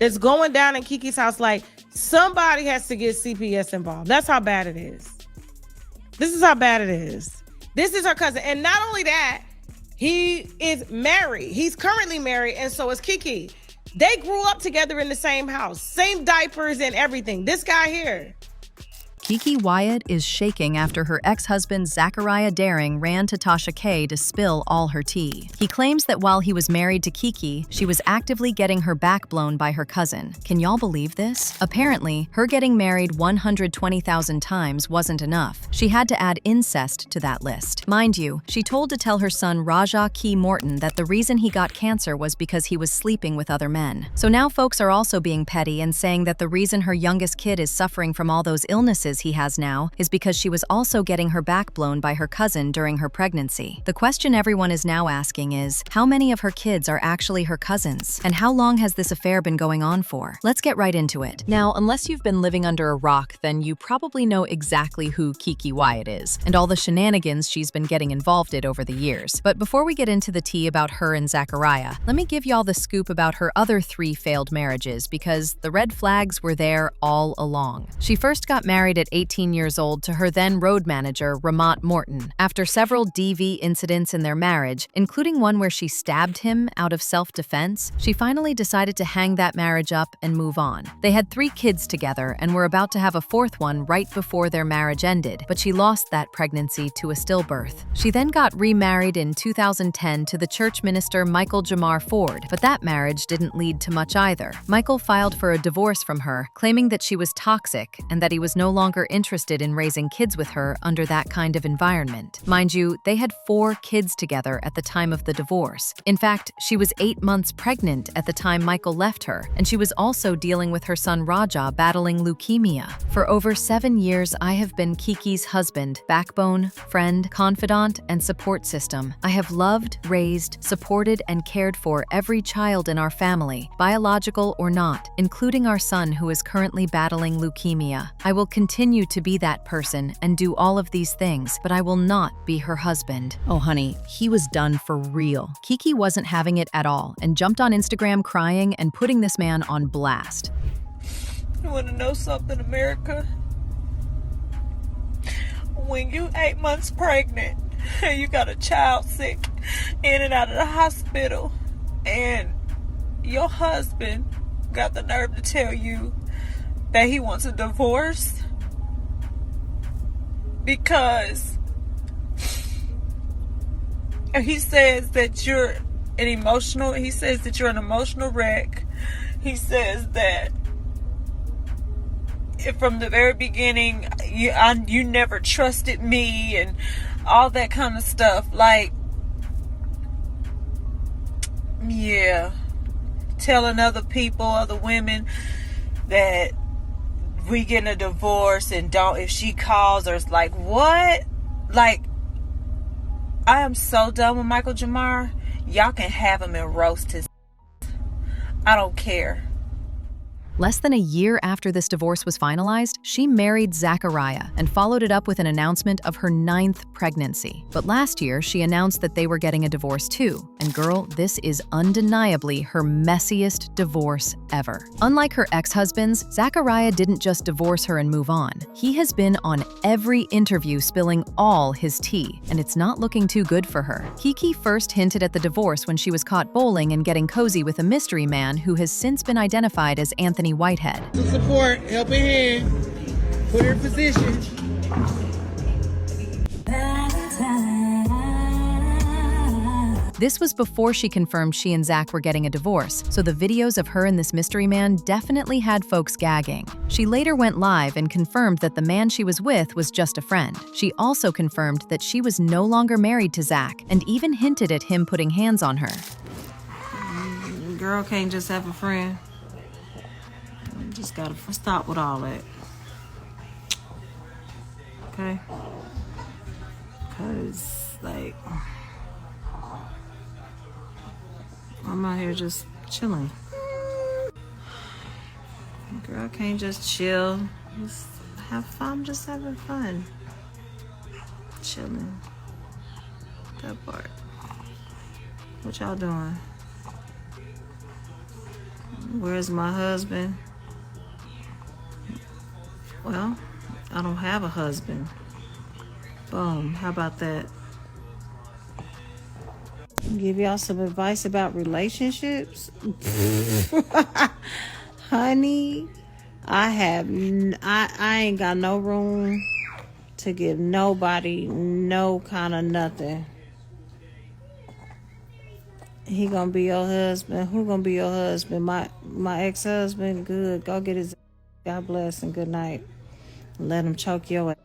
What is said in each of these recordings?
that's going down in Kiki's house. Like, somebody has to get CPS involved. That's how bad it is. This is how bad it is. This is her cousin. And not only that, he is married. He's currently married, and so is Kiki. They grew up together in the same house, same diapers and everything. This guy here. Keke Wyatt is shaking after her ex-husband Zachariah Darring ran to Tasha K to spill all her tea. He claims that while he was married to Kiki, she was actively getting her back blown by her cousin. Can y'all believe this? Apparently, her getting married 120,000 times wasn't enough. She had to add incest to that list. Mind you, she told to tell her son Rahjah Ke Morton that the reason he got cancer was because he was sleeping with other men. So now folks are also being petty and saying that the reason her youngest kid is suffering from all those illnesses he has now is because she was also getting her back blown by her cousin during her pregnancy. The question everyone is now asking is, how many of her kids are actually her cousins? And how long has this affair been going on for? Let's get right into it. Now, unless you've been living under a rock, then you probably know exactly who Keke Wyatt is, and all the shenanigans she's been getting involved in over the years. But before we get into the tea about her and Zachariah, let me give y'all the scoop about her other 3 failed marriages, because the red flags were there all along. She first got married at 18 years old to her then road manager, Rahjah Morton. After several DV incidents in their marriage, including one where she stabbed him out of self-defense, she finally decided to hang that marriage up and move on. They had 3 kids together and were about to have a 4th one right before their marriage ended, but she lost that pregnancy to a stillbirth. She then got remarried in 2010 to the church minister Michael Jamar Ford, but that marriage didn't lead to much either. Michael filed for a divorce from her, claiming that she was toxic and that he was no longer interested in raising kids with her under that kind of environment. Mind you, they had 4 kids together at the time of the divorce. In fact, she was 8 months pregnant at the time Michael left her, and she was also dealing with her son Rahjah battling leukemia. For over 7 years, I have been Kiki's husband, backbone, friend, confidant, and support system. I have loved, raised, supported, and cared for every child in our family, biological or not, including our son who is currently battling leukemia. I will continue to be that person and do all of these things, but I will not be her husband. Oh honey, he was done for real. Keke wasn't having it at all and jumped on Instagram crying and putting this man on blast. You want to know something, America? When you 8 months pregnant and you got a child sick in and out of the hospital, and your husband got the nerve to tell you that he wants a divorce because he says that you're an emotional wreck. He says that from the very beginning you never trusted me and all that kind of stuff. Like, yeah, telling other people, other women that we getting a divorce and if she calls or it's like, what? Like, I am so done with Michael Jamar. Y'all can have him and roast his. I don't care. Less than a year after this divorce was finalized, she married Zachariah and followed it up with an announcement of her 9th pregnancy. But last year, she announced that they were getting a divorce too. And girl, this is undeniably her messiest divorce ever. Unlike her ex-husbands, Zachariah didn't just divorce her and move on. He has been on every interview spilling all his tea, and it's not looking too good for her. Keke first hinted at the divorce when she was caught bowling and getting cozy with a mystery man who has since been identified as Anthony Whitehead. To support, helping hand, put her in position. This was before she confirmed she and Zach were getting a divorce, so the videos of her and this mystery man definitely had folks gagging. She later went live and confirmed that the man she was with was just a friend. She also confirmed that she was no longer married to Zach, and even hinted at him putting hands on her. Girl can't just have a friend. You just gotta stop with all that. Okay? Because, like, I'm out here just chilling. Girl can't just chill. Just have fun. I'm just having fun. Chilling. That part. What y'all doing? Where's my husband? Well, I don't have a husband. Boom, how about that? Give y'all some advice about relationships. Honey, I ain't got no room to give nobody no kind of nothing. He gonna be your husband. Who gonna be your husband? My ex-husband? Good. Go get his. God bless and good night. Let him choke your ass.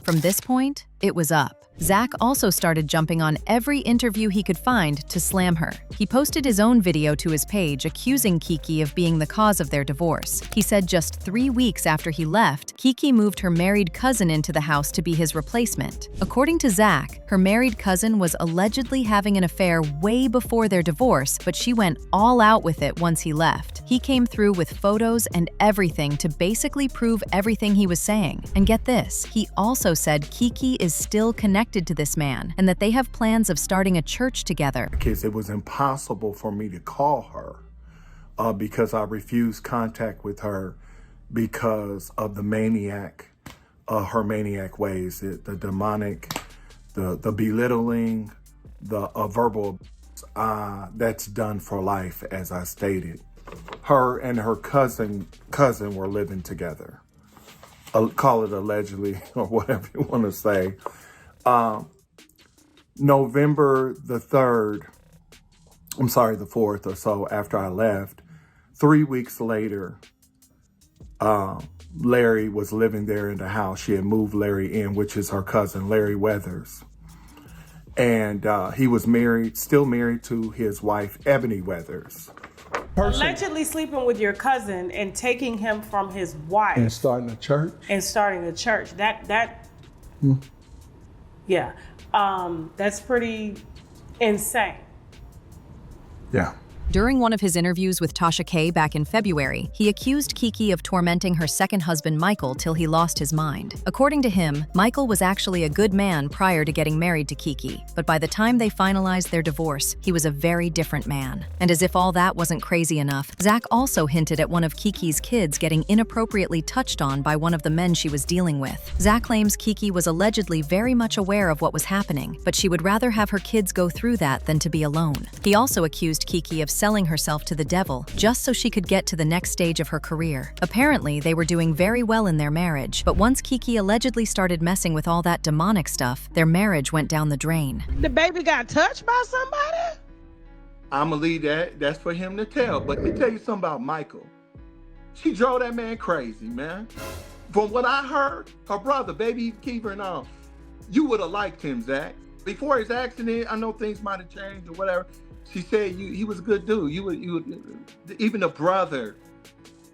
From this point, it was up. Zach also started jumping on every interview he could find to slam her. He posted his own video to his page accusing Kiki of being the cause of their divorce. He said just 3 weeks after he left, Kiki moved her married cousin into the house to be his replacement. According to Zach, her married cousin was allegedly having an affair way before their divorce, but she went all out with it once he left. He came through with photos and everything to basically prove everything he was saying. And get this, he also said Kiki is still connected to this man and that they have plans of starting a church together. Because it was impossible for me to call her because I refused contact with her because of the maniac, her maniac ways, the demonic, the belittling, the verbal, that's done for life, as I stated. Her and her cousin were living together. Call it allegedly or whatever you want to say. November the 4th or so after I left, 3 weeks later, Larry was living there in the house. She had moved Larry in, which is her cousin, Larry Weathers. And he was still married to his wife, Ebony Weathers. Allegedly sleeping with your cousin and taking him from his wife. And starting a church. Yeah, that's pretty insane. Yeah. During one of his interviews with Tasha K back in February, he accused Kiki of tormenting her second husband Michael till he lost his mind. According to him, Michael was actually a good man prior to getting married to Kiki, but by the time they finalized their divorce, he was a very different man. And as if all that wasn't crazy enough, Zach also hinted at one of Kiki's kids getting inappropriately touched on by one of the men she was dealing with. Zach claims Kiki was allegedly very much aware of what was happening, but she would rather have her kids go through that than to be alone. He also accused Kiki of selling herself to the devil just so she could get to the next stage of her career. Apparently, they were doing very well in their marriage, but once Kiki allegedly started messing with all that demonic stuff, their marriage went down the drain. The baby got touched by somebody? I'ma leave that's for him to tell. But let me tell you something about Michael. She drove that man crazy, man. From what I heard, her brother, baby Keeper and all, you would have liked him, Zach. Before his accident, I know things might have changed or whatever. She said he was a good dude. You would even a brother.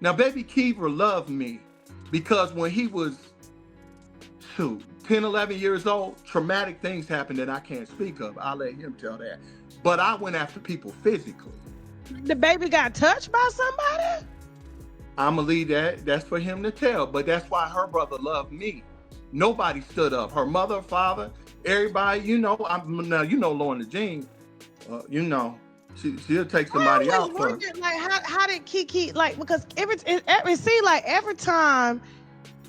Now, baby Keeper loved me because when he was 10, 11 years old, traumatic things happened that I can't speak of. I'll let him tell that. But I went after people physically. The baby got touched by somebody? I'ma leave that's for him to tell. But that's why her brother loved me. Nobody stood up. Her mother, father, everybody, now Lorna Jean. She'll take somebody out for her. Like, how did Kiki, because it seemed like every time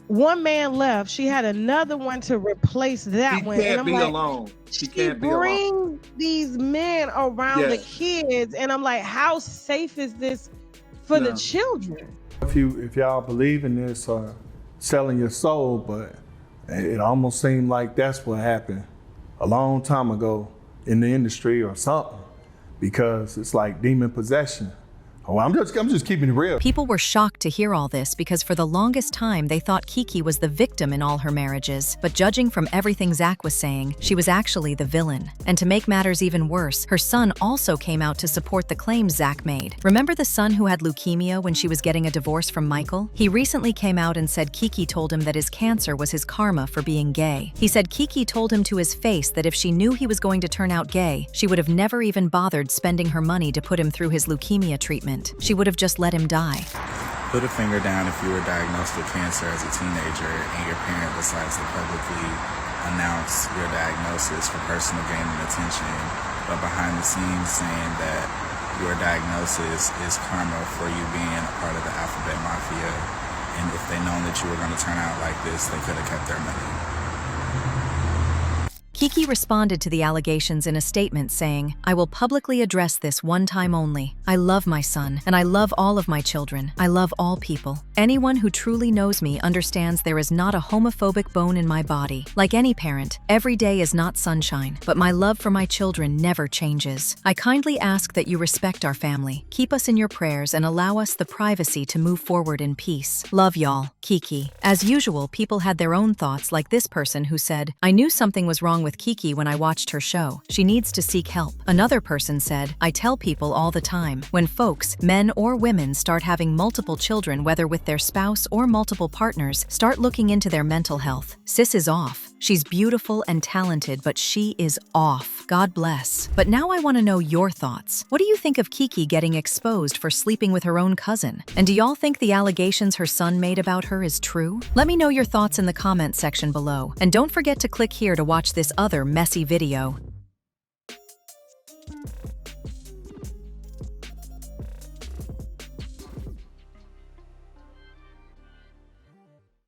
one man left, she had another one to replace that one. She can't be alone. She can't be alone. She brings these men around the kids, and I'm like, how safe is this for the children? If y'all believe in this, selling your soul, but it almost seemed like that's what happened a long time ago in the industry or something, because it's like demon possession. Oh, I'm just keeping it real. People were shocked to hear all this because for the longest time they thought Kiki was the victim in all her marriages. But judging from everything Zach was saying, she was actually the villain. And to make matters even worse, her son also came out to support the claims Zach made. Remember the son who had leukemia when she was getting a divorce from Michael? He recently came out and said Kiki told him that his cancer was his karma for being gay. He said Kiki told him to his face that if she knew he was going to turn out gay, she would have never even bothered spending her money to put him through his leukemia treatment. She would have just let him die. Put a finger down if you were diagnosed with cancer as a teenager and your parent decides to publicly announce your diagnosis for personal gain and attention, but behind the scenes saying that your diagnosis is karma for you being a part of the alphabet mafia. And if they known that you were going to turn out like this, they could have kept their money. Kiki responded to the allegations in a statement saying, "I will publicly address this one time only. I love my son, and I love all of my children. I love all people. Anyone who truly knows me understands there is not a homophobic bone in my body. Like any parent, every day is not sunshine, but my love for my children never changes. I kindly ask that you respect our family, keep us in your prayers, and allow us the privacy to move forward in peace. Love y'all, Kiki." As usual, people had their own thoughts, like this person who said, "I knew something was wrong with Kiki when I watched her show. She needs to seek help." Another person said, "I tell people all the time, when folks, men or women, start having multiple children, whether with their spouse or multiple partners, start looking into their mental health. Sis is off. She's beautiful and talented, but she is off. God bless." But now I want to know your thoughts. What do you think of Kiki getting exposed for sleeping with her own cousin? And do y'all think the allegations her son made about her is true? Let me know your thoughts in the comment section below. And don't forget to click here to watch this other messy video.